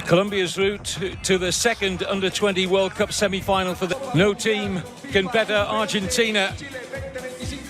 Colombia's route to the second Under-20 World Cup semi-final for the... No team can better Argentina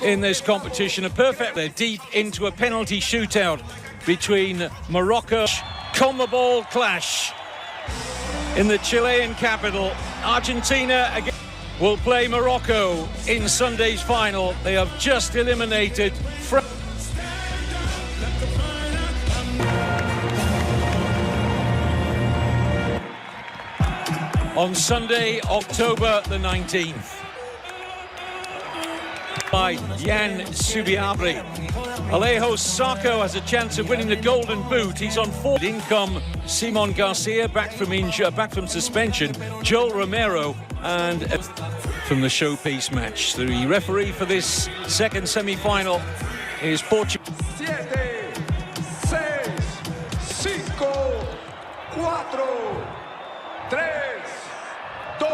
in this competition. A perfect... They're deep into a penalty shootout between Morocco. CONMEBOL clash in the Chilean capital. Argentina again will play Morocco in Sunday's final. They have just eliminated France. On Sunday, October the 19th. By Yan Subiabre. Alejo Sarko has a chance of winning the Golden Boot. He's on 4. In come Simon Garcia, back from suspension. Joel Romero, and from the showpiece match. The referee for this second semi-final is Portugal. 7, 6, 5, 4, 3, 2, 1.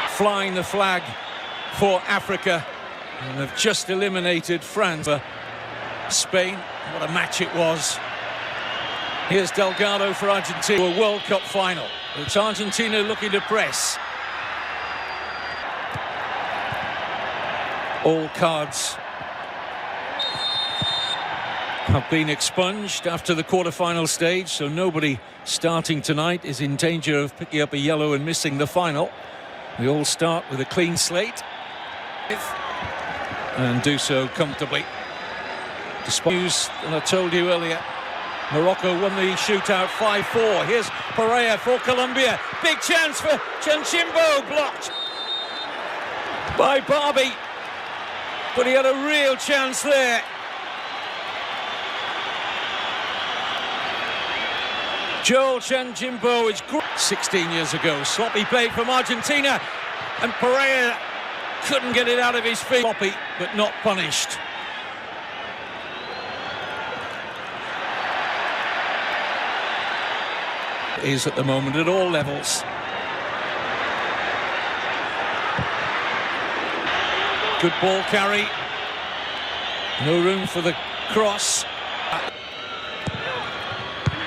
Flying the flag for Africa, and have just eliminated France. Spain, what a match it was. Here's Delgado for Argentina, a World Cup final. It's Argentina looking to press. All cards have been expunged after the quarter-final stage, so nobody starting tonight is in danger of picking up a yellow and missing the final. We all start with a clean slate and do so comfortably. Despite news that I told you earlier, Morocco won the shootout 5-4. Here's Pereira for Colombia. Big chance for Chanchimbo, blocked by Barbie. But he had a real chance there. Joel Chanchimbo is 16 years ago. Sloppy play from Argentina, and Pereira couldn't get it out of his feet. Sloppy, but not punished. Is at the moment at all levels. Good ball carry. No room for the cross.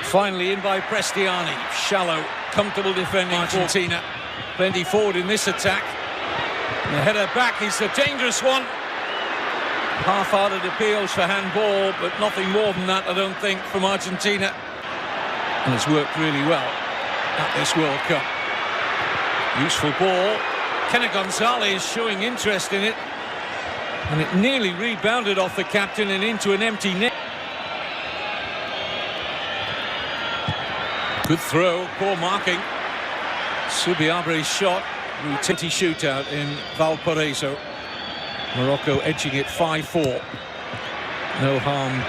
Finally in by Prestiani. Shallow, comfortable defending Argentina. Plenty forward in this attack. The header back is a dangerous one. Half-hearted appeals for handball, but nothing more than that, I don't think, from Argentina. And it's worked really well at this World Cup. Useful ball. Kenna Gonzalez showing interest in it. And it nearly rebounded off the captain and into an empty net. Good throw, poor marking. Subiabre's shot. U20 shootout in Valparaiso. Morocco edging it 5-4. No harm.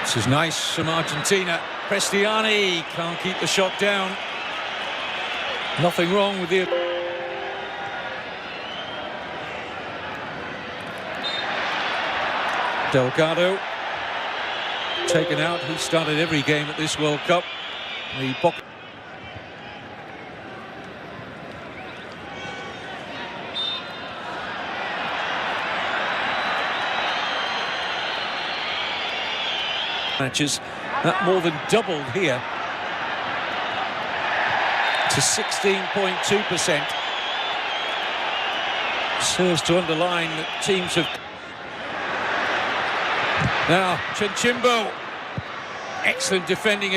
This is nice from Argentina. Prestiani can't keep the shot down. Nothing wrong with the... Delgado taken out. He started every game at this World Cup. The box matches, that more than doubled here to 16.2%. Serves to underline that teams have... Now, Chanchimbo, excellent defending.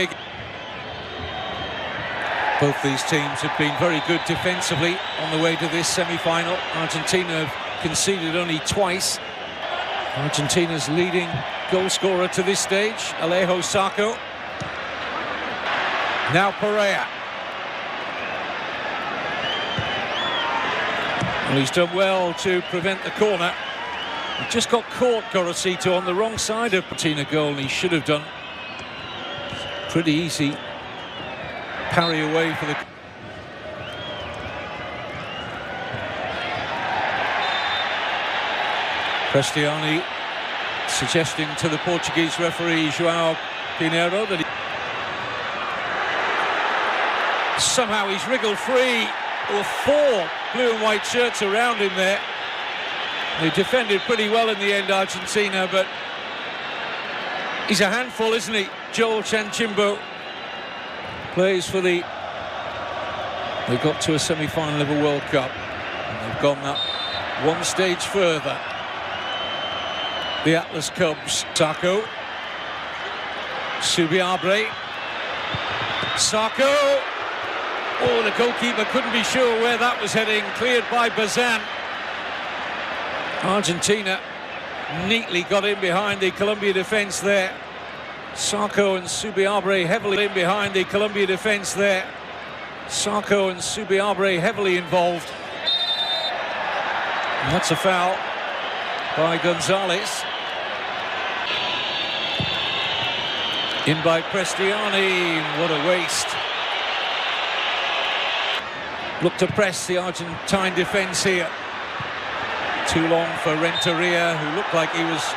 Both these teams have been very good defensively on the way to this semi-final. Argentina have conceded only twice. Argentina's leading goal scorer to this stage, Alejo Sarko. Now Pereira. Well, he's done well to prevent the corner. He just got caught, Gorosito, on the wrong side of Argentina goal, and he should have done. Pretty easy parry away for the... Prestiani suggesting to the Portuguese referee, João Pinheiro, that somehow he's wriggled free. Or 4 blue and white shirts around him there. They defended pretty well in the end, Argentina, but he's a handful, isn't he? Joel Chanchimbo plays for the... They got to a semi-final of a World Cup, and they've gone that one stage further. The Atlas Cubs. Sako. Subiabre. Sako. Oh, the goalkeeper couldn't be sure where that was heading. Cleared by Bazan. Argentina neatly got in behind the Colombia defence there. Sako and Subiabre heavily in behind the Colombia defence there. Sako and Subiabre heavily involved. And that's a foul by Gonzalez. In by Prestiani. What a waste. Look to press the Argentine defence here. Too long for Renteria, who looked like he was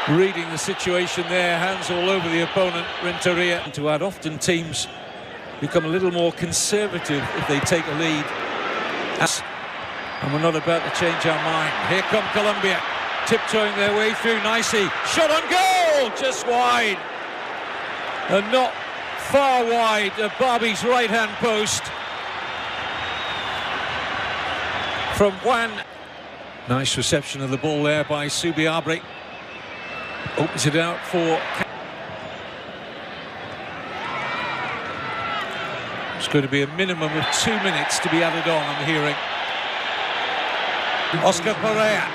misreading the situation there. Hands all over the opponent, Renteria. And to add, often teams become a little more conservative if they take a lead. And we're not about to change our mind. Here come Colombia, tiptoeing their way through nicely. Shot on goal, just wide. And not far wide of Barbie's right-hand post. From Juan. Nice reception of the ball there by Subiabre. Opens it out for... It's going to be a minimum of 2 minutes to be added on, I'm hearing. Oscar Perea.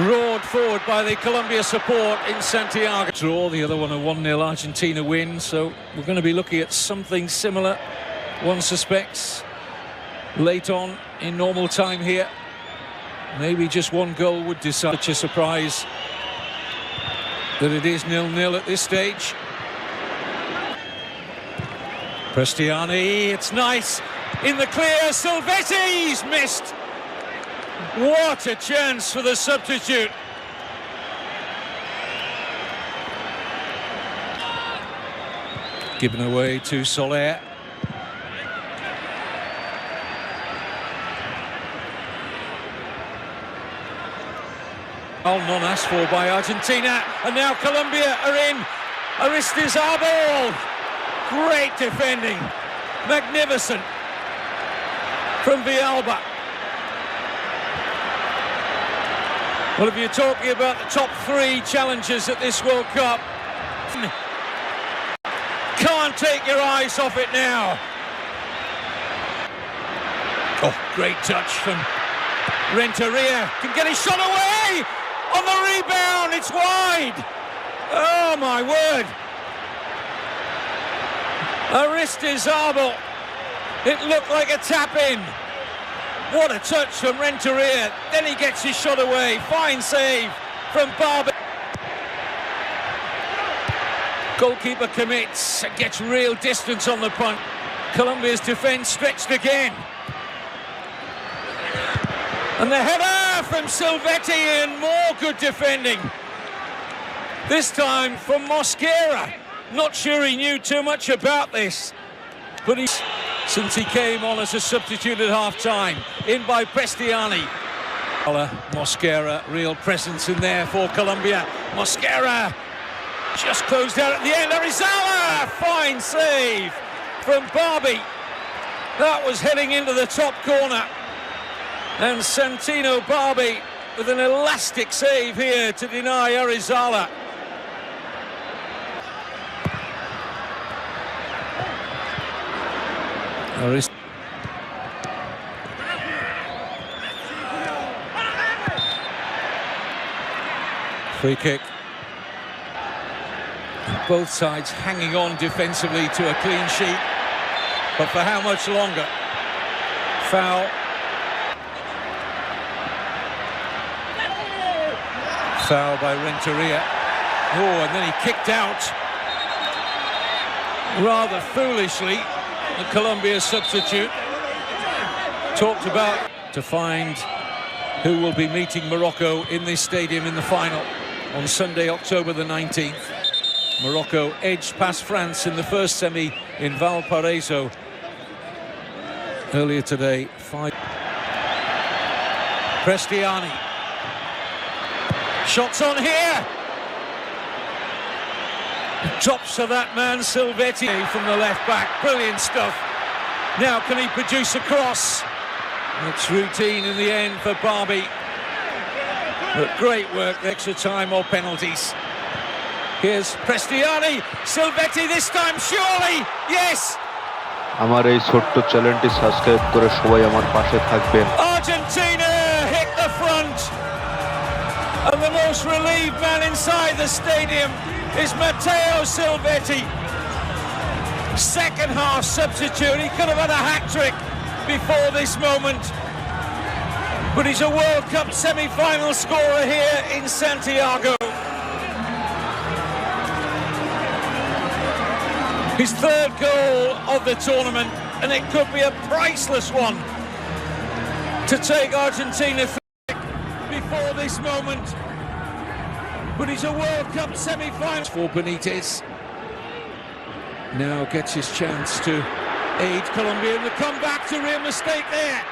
Roared forward by the Colombia support in Santiago. Draw, the other one a 1-0 Argentina win, so we're going to be looking at something similar, one suspects, late on in normal time here. Maybe just one goal would decide. Such a surprise that it is 0-0 at this stage. Prestiani, it's nice, in the clear, Silvetti's missed. What a chance for the substitute. Given away to Soler. None asked for by Argentina, and now Colombia are in. Aristizabal, great defending, magnificent from Villalba. Well, if you're talking about the top 3 challengers at this World Cup, can't take your eyes off it now. Oh, great touch from Renteria. Can get his shot away. On the rebound, it's wide. Oh, my word. Aristizabal. It looked like a tap-in. What a touch from Renteria. Then he gets his shot away. Fine save from Barbie. Goalkeeper commits and gets real distance on the punt. Colombia's defence stretched again. And the header from Silvetti, and more good defending. This time from Mosquera. Not sure he knew too much about this, but since he came on as a substitute at half-time. In by Prestiani. Mosquera, real presence in there for Colombia. Mosquera just closed out at the end. Arizala, fine save from Barbie. That was heading into the top corner. And Santino Barbie with an elastic save here to deny Arizala. Free kick. Both sides hanging on defensively to a clean sheet. But for how much longer? Foul. Foul by Renteria. Oh, and then he kicked out rather foolishly. The Colombia substitute talked about to find who will be meeting Morocco in this stadium in the final on Sunday, October the 19th. Morocco edged past France in the first semi in Valparaiso earlier today. Prestiani. Shots on here. Drops to that man, Silvetti, from the left back. Brilliant stuff. Now can he produce a cross? It's routine in the end for Barbie. But great work, extra time or penalties. Here's Prestiani. Silvetti this time, surely. Yes! আমার এই ছোট্ট চ্যানেলটি subscribe করে সবাই আমার পাশে থাকবেন। Argentina hit the front. And the most relieved man inside the stadium is Matteo Silvetti. Second half substitute. He could have had a hat-trick before this moment. But he's a World Cup semi-final scorer here in Santiago. His third goal of the tournament, and it could be a priceless one to take Argentina before this moment. But he's a World Cup semi-final for Benitez. Now gets his chance to aid Colombia in the comeback. To real mistake there.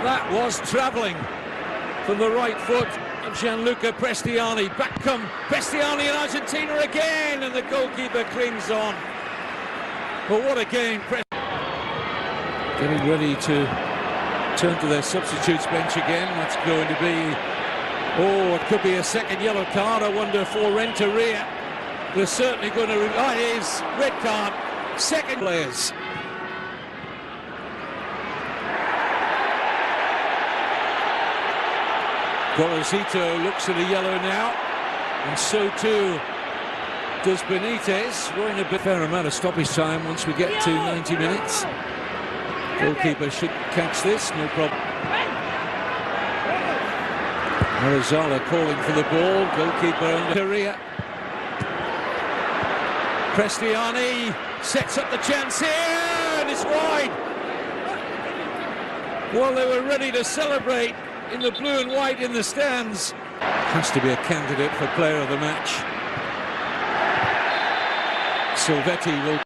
That was travelling from the right foot of Gianluca Prestiani. Back come Prestiani and Argentina again, and the goalkeeper clings on. But what a game. Getting ready to turn to their substitutes bench again. That's going to be, it could be a second yellow card. I wonder for Renteria. They're certainly going to, it is, red card, second players. Gorosito looks at a yellow now, and so too does Benitez. We're in a bit fair amount of stoppage time once we get to 90 minutes. Goalkeeper should catch this, no problem. Marizala calling for the ball. Goalkeeper under Korea. Prestiani sets up the chance here, and it's wide. Well, they were ready to celebrate in the blue and white in the stands. Has to be a candidate for player of the match. Silvetti will